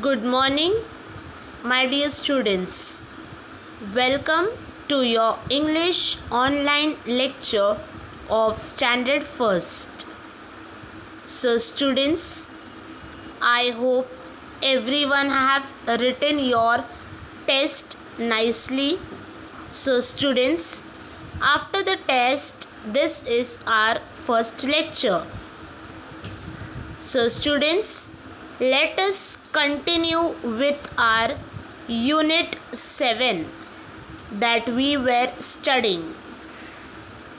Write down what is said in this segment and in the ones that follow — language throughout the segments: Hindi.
Good morning, my dear students. Welcome to your English online lecture of Standard First. So, students, I hope everyone have written your test nicely. So, students, after the test, this is our first lecture. So, students, let us continue with our Unit 7 that we were studying.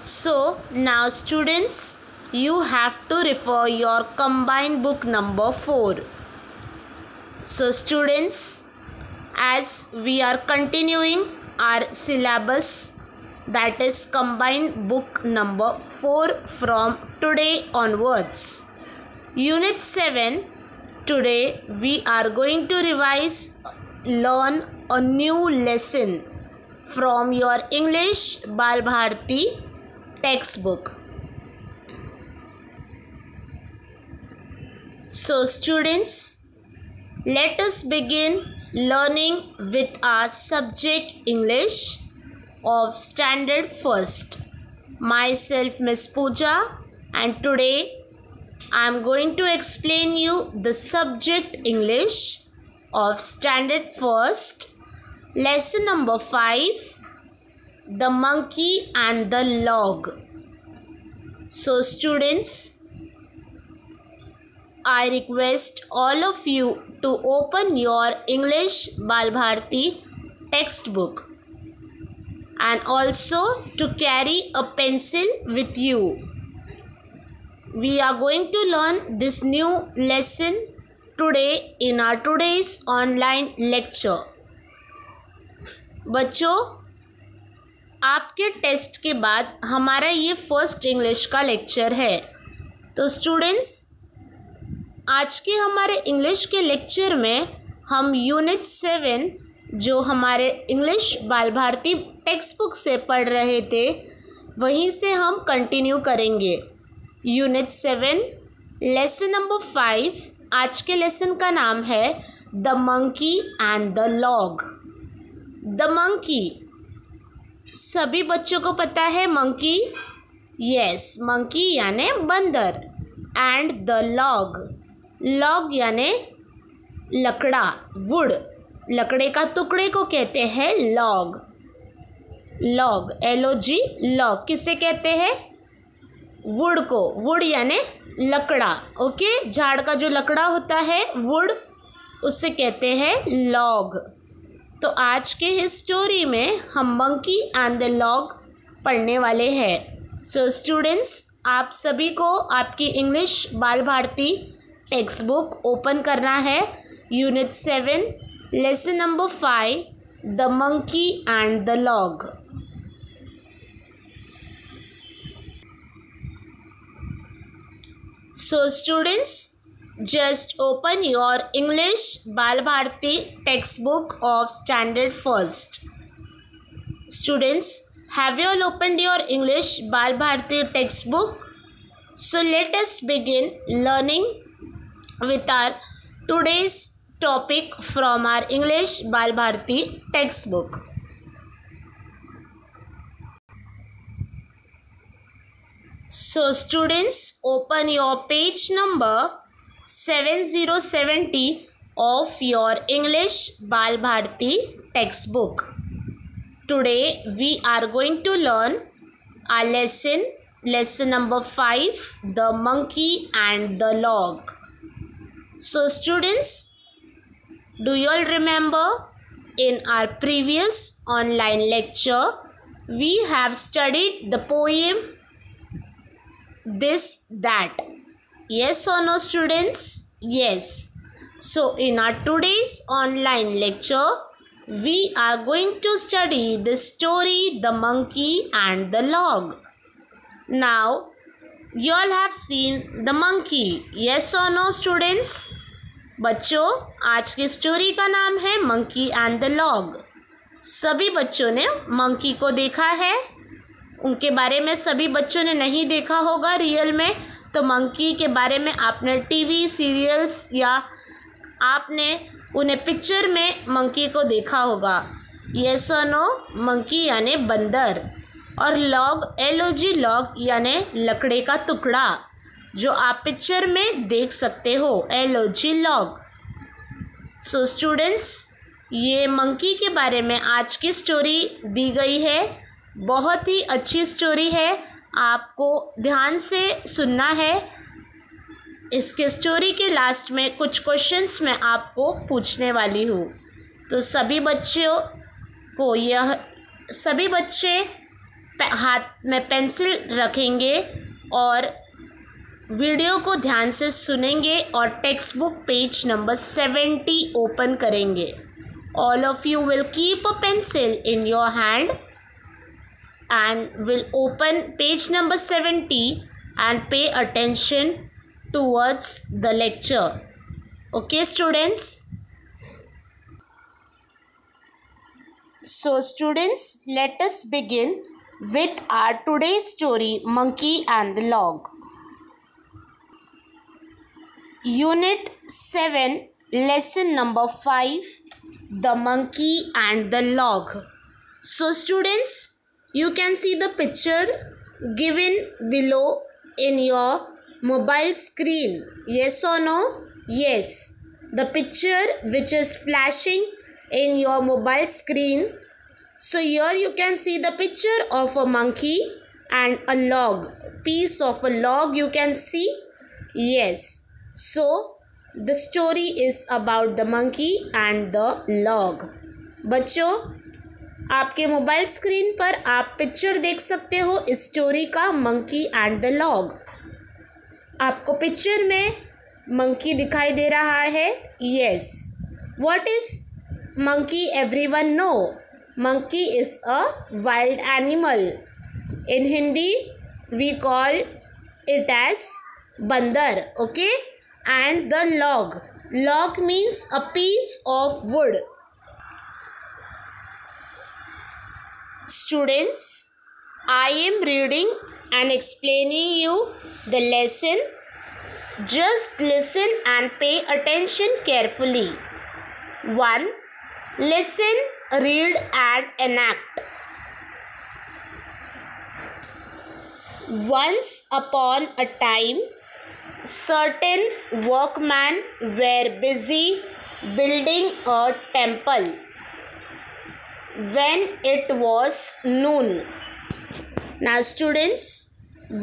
So, now students, you have to refer your combined book number 4. So, students, as we are continuing our syllabus, that is combined book number 4 from today onwards. Unit 7, today we are going to learn a new lesson from your English Bal Bharti textbook. So students, let us begin learning with our subject English of Standard First. Myself Miss Pooja, and today I am going to explain you the subject English of Standard First, lesson number 5, the monkey and the log. So students, I request all of you to open your English Bal Bharti textbook and also to carry a pencil with you. We are going to learn this new lesson today in our today's online lecture. बच्चों, आपके टेस्ट के बाद हमारा ये फर्स्ट इंग्लिश का लेक्चर है. तो स्टूडेंट्स, आज के हमारे इंग्लिश के लेक्चर में हम यूनिट 7 जो हमारे इंग्लिश बाल भारती टेक्स्ट बुक से पढ़ रहे थे वहीं से हम कंटिन्यू करेंगे. Unit 7 lesson number 5. आज के लेसन का नाम है the monkey and the log. The monkey, सभी बच्चों को पता है मंकी. यस, मंकी यानी बंदर. एंड द लॉग, लॉग यानी लकड़ा, वुड, लकड़े का टुकड़े को कहते हैं लॉग. लॉग, LOG, लॉग किसे कहते हैं? वुड को. वुड यानी लकड़ा. ओके, झाड़ का जो लकड़ा होता है वुड, उससे कहते हैं लॉग. तो आज के इस स्टोरी में हम मंकी एंड द लॉग पढ़ने वाले हैं. सो स्टूडेंट्स, आप सभी को आपकी इंग्लिश बाल भारती टेक्स्ट बुक ओपन करना है. Unit 7 lesson number 5, the monkey and the log. So students, just open your English Bal Bharti textbook of Standard First. Students, have you all opened your English Bal Bharti textbook? So let us begin learning with our today's topic from our English Bal Bharti textbook. So students, open your page number 7070 of your English Bal Bharti textbook. Today we are going to learn our lesson number 5, the monkey and the log. So students, do you all remember in our previous online lecture we have studied the poem This That? Yes or no students? Yes. So in our today's online lecture we are going to study the story The Monkey and the Log. Now you all have seen the monkey. Yes or no students? बच्चों, आज की स्टोरी का नाम है मंकी एंड द लॉग. सभी बच्चों ने मंकी को देखा है. उनके बारे में सभी बच्चों ने नहीं देखा होगा रियल में, तो मंकी के बारे में आपने टीवी सीरियल्स या आपने उन्हें पिक्चर में मंकी को देखा होगा। यस और नो, मंकी यानी बंदर, और लॉग LOG लॉग यानी लकड़ी का टुकड़ा, जो आप पिक्चर में देख सकते हो, LOG लॉग। सो स्टूडेंट्स, ये मंकी के बारे में आज की स्टोरी दी गई है। बहुत ही अच्छी स्टोरी है, आपको ध्यान से सुनना है। इसके स्टोरी के लास्ट में कुछ क्वेश्चंस मैं आपको पूछने वाली हूँ, तो सभी बच्चे हाथ में पेंसिल रखेंगे और वीडियो को ध्यान से सुनेंगे और text book page number 70 open करेंगे। All of you will keep a pencil in your hand and will open page number 70 and pay attention towards the lecture. Okay, students? So, students, let us begin with our today's story, Monkey and the Log. Unit 7, lesson number 5. The monkey and the log. So students, you can see the picture given below in your mobile screen. Yes or no? Yes. The picture which is flashing in your mobile screen. So here you can see the picture of a monkey and a log. Piece of a log you can see. Yes. So the story is about the monkey and the log. बच्चों, आपके मोबाइल स्क्रीन पर आप पिक्चर देख सकते हो इस स्टोरी का, मंकी एंड द लॉग। आपको पिक्चर में मंकी दिखाई दे रहा है। Yes. What is monkey? Everyone know, monkey is a wild animal. In Hindi we call it as बंदर। Okay? And the log. Log means a piece of wood. Students, I am reading and explaining you the lesson. Just listen and pay attention carefully. 1. Listen, read and enact. Once upon a time, certain workmen were busy building a temple. When it was noon. Now students,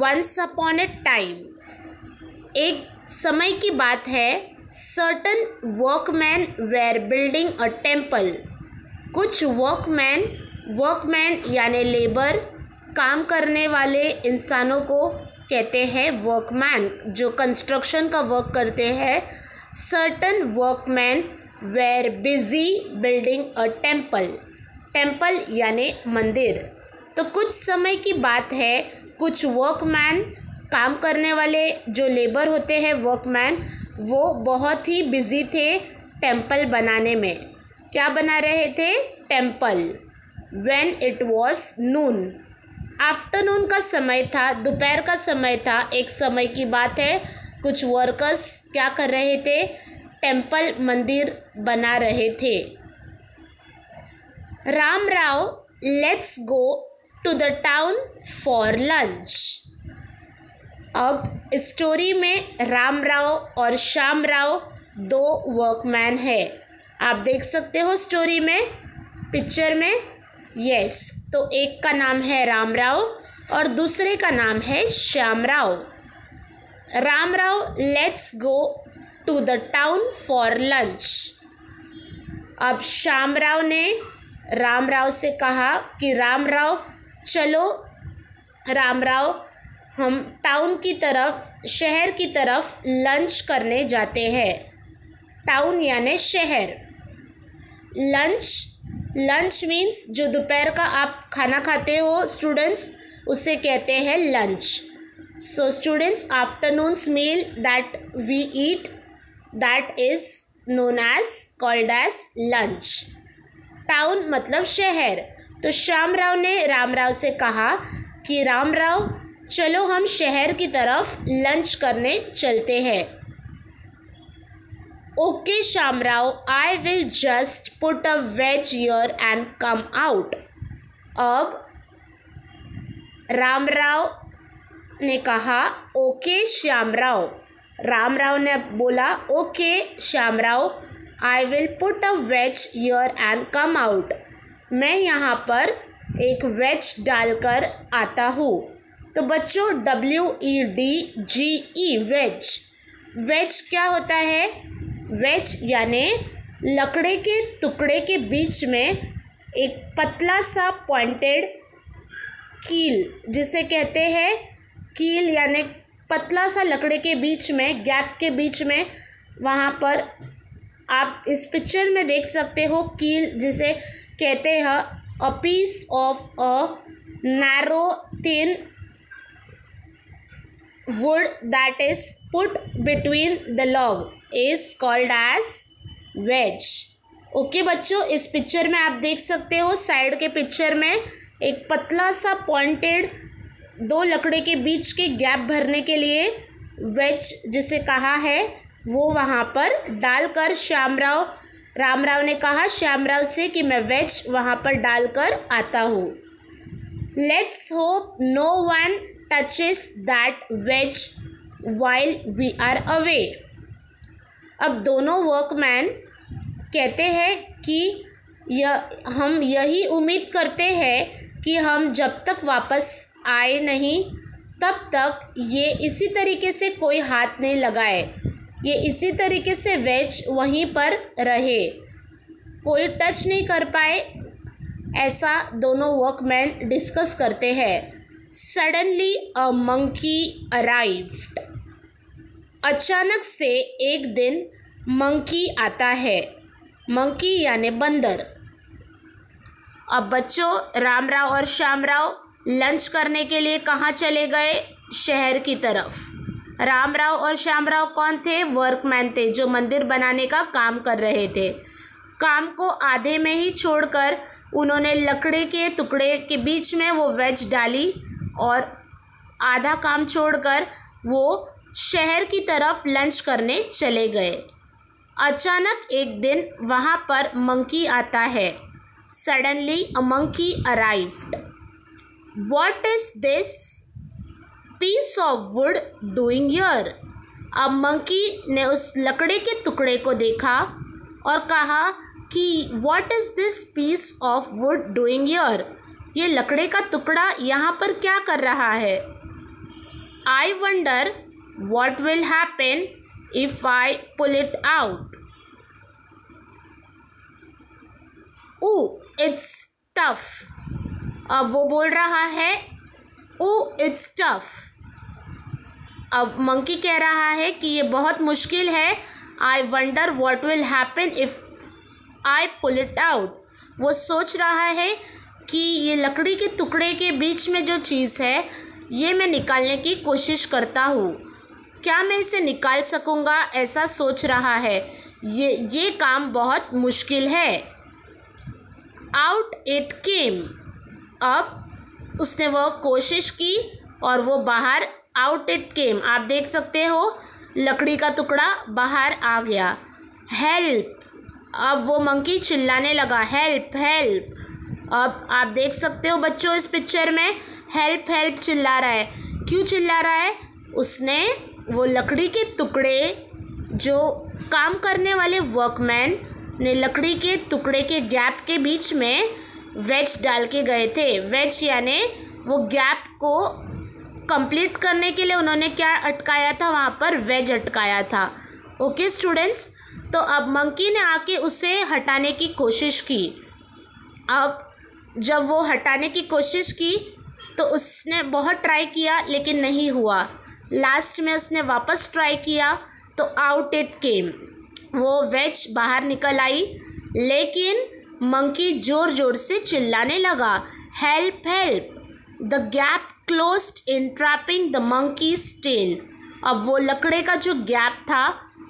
once upon a time, एक समय की बात है, certain workmen were building a temple. कुछ वर्कमैन यानी लेबर, काम करने वाले इंसानों को कहते हैं वर्कमैन, जो कंस्ट्रक्शन का वर्क करते हैं। Certain workmen were busy building a temple. Temple यानी मंदिर। तो कुछ समय की बात है, कुछ वर्कमैन, काम करने वाले जो लेबर होते हैं वर्कमैन, वो बहुत ही बिजी थे टेम्पल बनाने में। क्या बना रहे थे? Temple. When it was Noon, afternoon का समय था, दोपहर का समय था। एक समय की बात है, कुछ वर्कर्स क्या कर रहे थे? टेम्पल, मंदिर बना रहे थे। Ram Rao, let's go to the town for lunch. अब स्टोरी में राम राव और श्याम राव दो वर्कमैन है। आप देख सकते हो स्टोरी में, पिक्चर में। यस, तो एक का नाम है राम राव और दूसरे का नाम है Shyam Rao. Ram Rao, let's go to the town for lunch. अब श्याम राव ने राम राव से कहा कि राम राव चलो, राम राव हम टाउन की तरफ, शहर की तरफ लंच करने जाते हैं। टाउन यानी शहर। लंच मीन्स जो दोपहर का आप खाना खाते हो स्टूडेंट्स, उसे कहते हैं lunch. So students, afternoons meal that we eat, that is known as called as lunch. Town मतलब शहर। तो श्याम राव ने राम राव से कहा कि राम राव चलो हम शहर की तरफ लंच करने चलते हैं। Okay Shyamrao, I will just put a wedge here and come out. अब रामराव ने कहा ओके श्यामराव। रामराव ने बोला okay Shyamrao, I will put a wedge here and come out. मैं यहाँ पर एक वेज डालकर आता हूँ। तो बच्चों WEDGE वेज, वेज क्या होता है? वेज यानी लकड़े के टुकड़े के बीच में एक पतला सा पॉइंटेड कील, जिसे कहते हैं कील, यानी पतला सा लकड़े के बीच में, गैप के बीच में, वहाँ पर आप इस पिक्चर में देख सकते हो कील, जिसे कहते हैं a piece of a narrow thin wood that is put between the log is called as wedge. Okay बच्चों, इस पिक्चर में आप देख सकते हो साइड के पिक्चर में एक पतला सा पॉइंटेड दो लकड़े के बीच के गैप भरने के लिए वेज जिसे कहा है वो वहाँ पर डालकर रामराव ने कहा श्यामराव से कि मैं वेज वहाँ पर डालकर आता हूँ। Let's hope no one touches that wedge while we are away. अब दोनों वर्कमैन कहते हैं कि हम यही उम्मीद करते हैं कि हम जब तक वापस आए नहीं तब तक ये इसी तरीके से कोई हाथ नहीं लगाए, ये इसी तरीके से वेज वहीं पर रहे, कोई टच नहीं कर पाए, ऐसा दोनों वर्कमैन डिस्कस करते हैं। Suddenly a monkey arrived. अचानक से एक दिन मंकी आता है। मंकी यानी बंदर। अब बच्चों रामराव और श्यामराव लंच करने के लिए कहाँ चले गए? शहर की तरफ। रामराव और श्यामराव कौन थे? वर्कमैन थे, जो मंदिर बनाने का काम कर रहे थे। काम को आधे में ही छोड़कर उन्होंने लकड़े के टुकड़े के बीच में वो वेज डाली और आधा काम छोड़कर वो शहर की तरफ लंच करने चले गए। अचानक एक दिन वहाँ पर मंकी आता है। Suddenly a monkey arrived. What is this piece of wood doing here? अब मंकी ने उस लकड़े के टुकड़े को देखा और कहा कि what is this piece of wood doing here? ये लकड़े का टुकड़ा यहाँ पर क्या कर रहा है? I wonder what will happen if I pull it out. It's tough. अब वो बोल रहा है इट्स टफ। अब मंकी कह रहा है कि ये बहुत मुश्किल है। I wonder what will happen if I pull it out. वो सोच रहा है कि ये लकड़ी के टुकड़े के बीच में जो चीज़ है ये मैं निकालने की कोशिश करता हूँ, क्या मैं इसे निकाल सकूँगा? ऐसा सोच रहा है। ये काम बहुत मुश्किल है। Out it came. अब उसने वो कोशिश की और वो बाहर आउट इट केम। आप देख सकते हो लकड़ी का टुकड़ा बाहर आ गया। हेल्प। अब वो मंकी चिल्लाने लगा, हेल्प हेल्प। अब आप देख सकते हो बच्चों इस पिक्चर में हेल्प हेल्प चिल्ला रहा है। क्यों चिल्ला रहा है? उसने वो लकड़ी के टुकड़े, जो काम करने वाले वर्कमैन ने लकड़ी के टुकड़े के गैप के बीच में वेज डाल के गए थे। वेज यानी वो गैप को कंप्लीट करने के लिए उन्होंने क्या अटकाया था? वहाँ पर वेज अटकाया था। ओके स्टूडेंट्स, तो अब मंकी ने आके उसे हटाने की कोशिश की। अब जब वो हटाने की कोशिश की तो उसने बहुत ट्राई किया लेकिन नहीं हुआ। लास्ट में उसने वापस ट्राई किया तो आउट इट केम। वो वेज बाहर निकल आई, लेकिन मंकी ज़ोर ज़ोर से चिल्लाने लगा, help help. The gap closed in trapping the monkey's tail. अब वो लकड़े का जो गैप था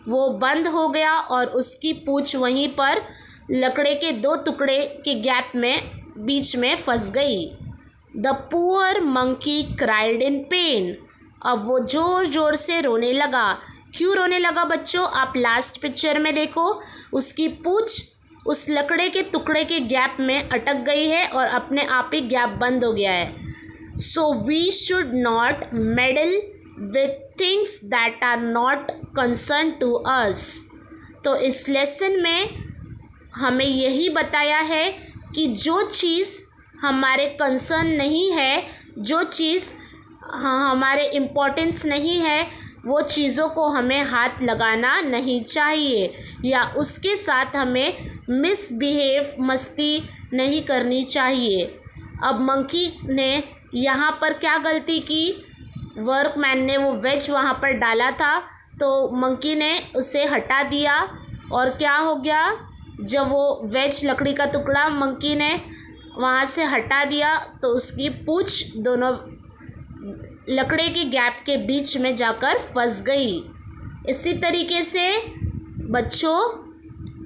वो बंद हो गया और उसकी पूंछ वहीं पर लकड़े के दो टुकड़े के गैप में बीच में फंस गई। The poor monkey cried in pen. अब वो ज़ोर ज़ोर से रोने लगा। क्यों रोने लगा बच्चों? आप लास्ट पिक्चर में देखो, उसकी पूंछ उस लकड़े के टुकड़े के गैप में अटक गई है और अपने आप ही गैप बंद हो गया है. So we should not meddle with things that are not concern to us. तो इस लेसन में हमें यही बताया है कि जो चीज़ हमारे कंसर्न नहीं है, जो चीज़ हमारे इम्पोर्टेंस नहीं है, वो चीज़ों को हमें हाथ लगाना नहीं चाहिए या उसके साथ हमें मिसबिहेव, मस्ती नहीं करनी चाहिए. अब मंकी ने यहाँ पर क्या गलती की? वर्कमैन ने वो वेज वहाँ पर डाला था तो मंकी ने उसे हटा दिया और क्या हो गया? जब वो वेज लकड़ी का टुकड़ा मंकी ने वहाँ से हटा दिया तो उसकी पूंछ दोनों लकड़े के गैप के बीच में जाकर फंस गई. इसी तरीके से बच्चों,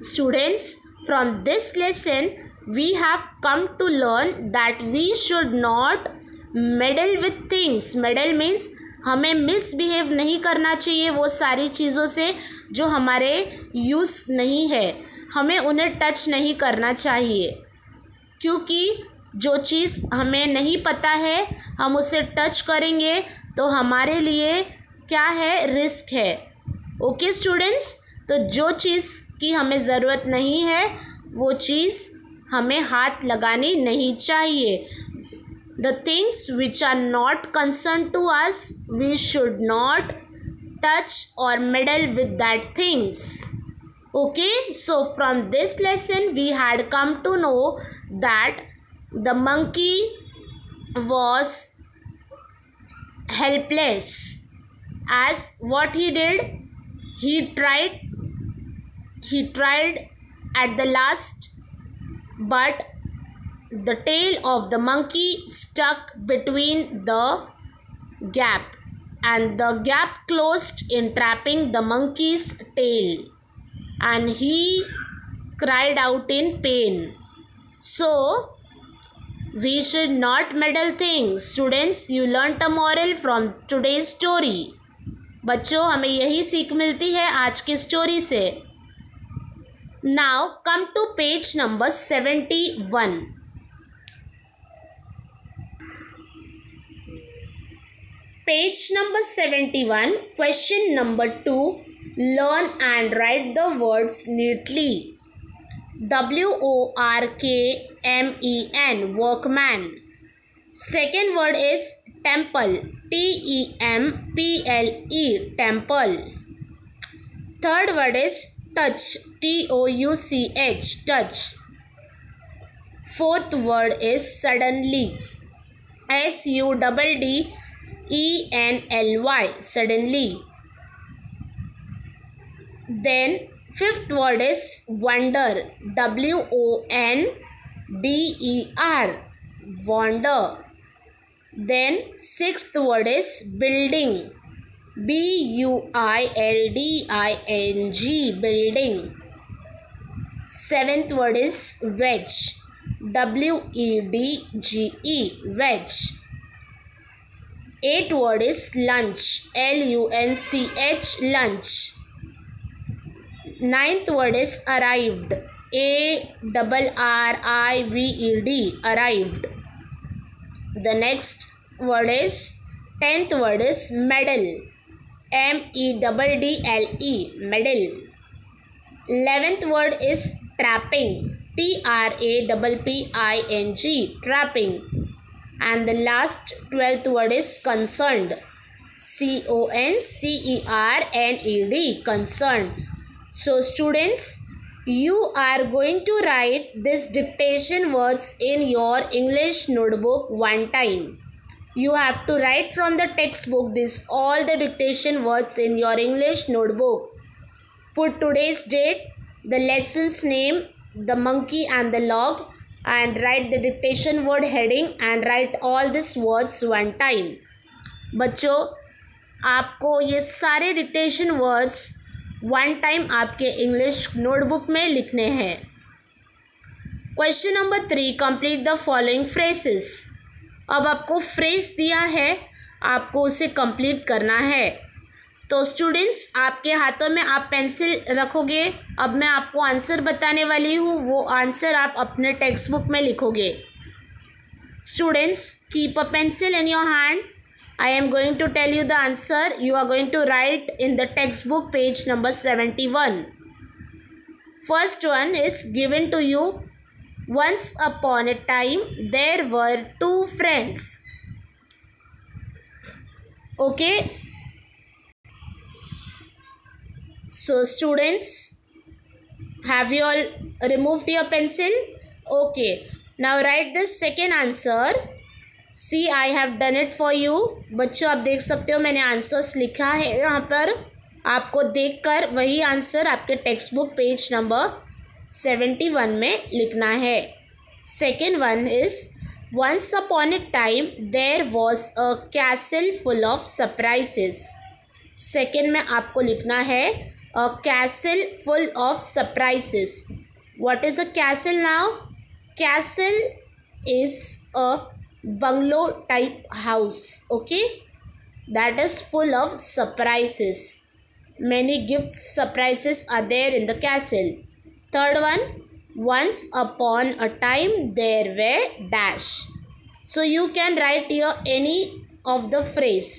students, from this lesson we have come to learn that we should not meddle with things. Meddle means हमें मिसबिहेव नहीं करना चाहिए वो सारी चीज़ों से जो हमारे यूज़ नहीं है. हमें उन्हें टच नहीं करना चाहिए क्योंकि जो चीज़ हमें नहीं पता है हम उसे टच करेंगे तो हमारे लिए क्या है? रिस्क है. ओके स्टूडेंट्स, तो जो चीज़ की हमें ज़रूरत नहीं है वो चीज़ हमें हाथ लगानी नहीं चाहिए. The things which are not concern to us we should not touch और meddle with that things. Okay, so from this lesson we had come to know that the monkey was helpless. As what he did, he tried at the last, but the tail of the monkey stuck between the gap and the gap closed, entrapping the monkey's tail. And he cried out in pain. So, we should not meddle things. Students, you learnt a moral from today's story. बच्चों, हमें यही सीख मिलती है आज की स्टोरी से. Now, come to page number 71. Page number 71, question number 2. Learn and write the words neatly. WORKMEN, workman. Second word is temple. TEMPLE, temple. Third word is touch. TOUCH, touch. Fourth word is suddenly. SUDDENLY, suddenly. Then fifth word is wonder. WONDER, wonder. Then sixth word is building. BUILDING, building. Seventh word is wedge. WEDGE, wedge. Eighth word is lunch. LUNCH, lunch. Ninth word is arrived. ARRIVED, arrived. The next word is 10th word is medal. MEDDLE, medal. 11th word is trapping. TRAPPING, trapping. And the last 12th word is concerned. CONCERNED, concerned. So students, you are going to write this dictation words in your English notebook one time. You have to write from the textbook all the dictation words in your English notebook. Put today's date, the lesson's name, the monkey and the log, and write the dictation word heading and write all these words one time. बच्चों, आपको ये सारे डिक्टेशन वर्ड्स वन टाइम आपके इंग्लिश नोटबुक में लिखने हैं. Question number 3, complete the following phrases. अब आपको फ्रेज दिया है, आपको उसे कंप्लीट करना है. तो तो स्टूडेंट्स, आपके हाथों में आप पेंसिल रखोगे। अब मैं आपको आंसर बताने वाली हूँ, वो आंसर आप अपने टेक्स्ट बुक में लिखोगे। Students, keep a pencil in your hand. I am going to tell you the answer. You are going to write in the textbook page number 71. First one is given to you. Once upon a time, there were two friends. Okay. So students, have you all removed your pencil? Okay. Now write the second answer. See I have done it for you. बच्चों, आप देख सकते हो मैंने आंसर्स लिखा है यहाँ पर. आपको देखकर वही आंसर आपके टेक्स्ट बुक पेज नंबर 71 में लिखना है. Second one is once upon a time there was a castle full of surprises. Second में आपको लिखना है a castle full of surprises. What is a castle now? Castle is a bungalow type house, okay, that is full of surprises. Many gifts surprises are there in the castle. Third one, once upon a time there were dash. So you can write here any of the phrase.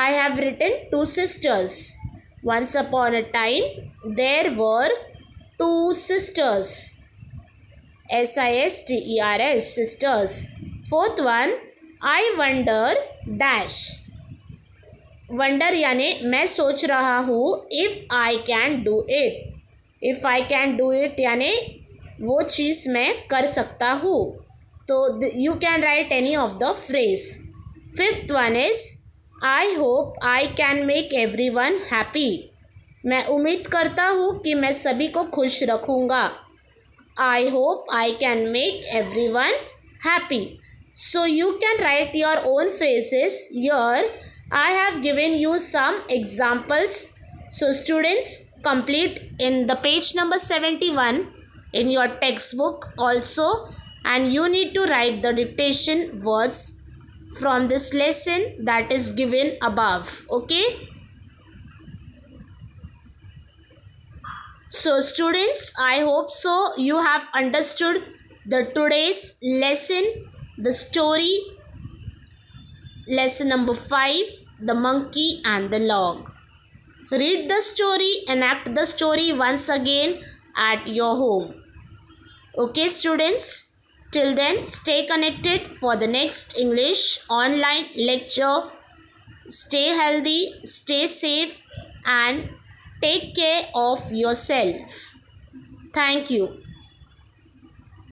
I have written two sisters. Once upon a time there were two sisters. sisters, sisters. Fourth one, I wonder dash. Wonder यानी मैं सोच रहा हूँ. If I can do it. If I can do it यानी वो चीज़ मैं कर सकता हूँ. तो you can write any of the phrase. Fifth one is I hope I can make every one happy. मैं उम्मीद करता हूँ कि मैं सभी को खुश रखूँगा. I hope I can make every one happy. So you can write your own phrases here. I have given you some examples. So students, complete in the page number 71 in your textbook also, and you need to write the dictation words from this lesson that is given above. Okay. So students, I hope so you have understood the today's lesson. The story, lesson number 5, The Monkey and the Log. Read the story, enact the story once again at your home. Okay students, till then stay connected for the next English online lecture. Stay healthy, stay safe and take care of yourself. Thank you.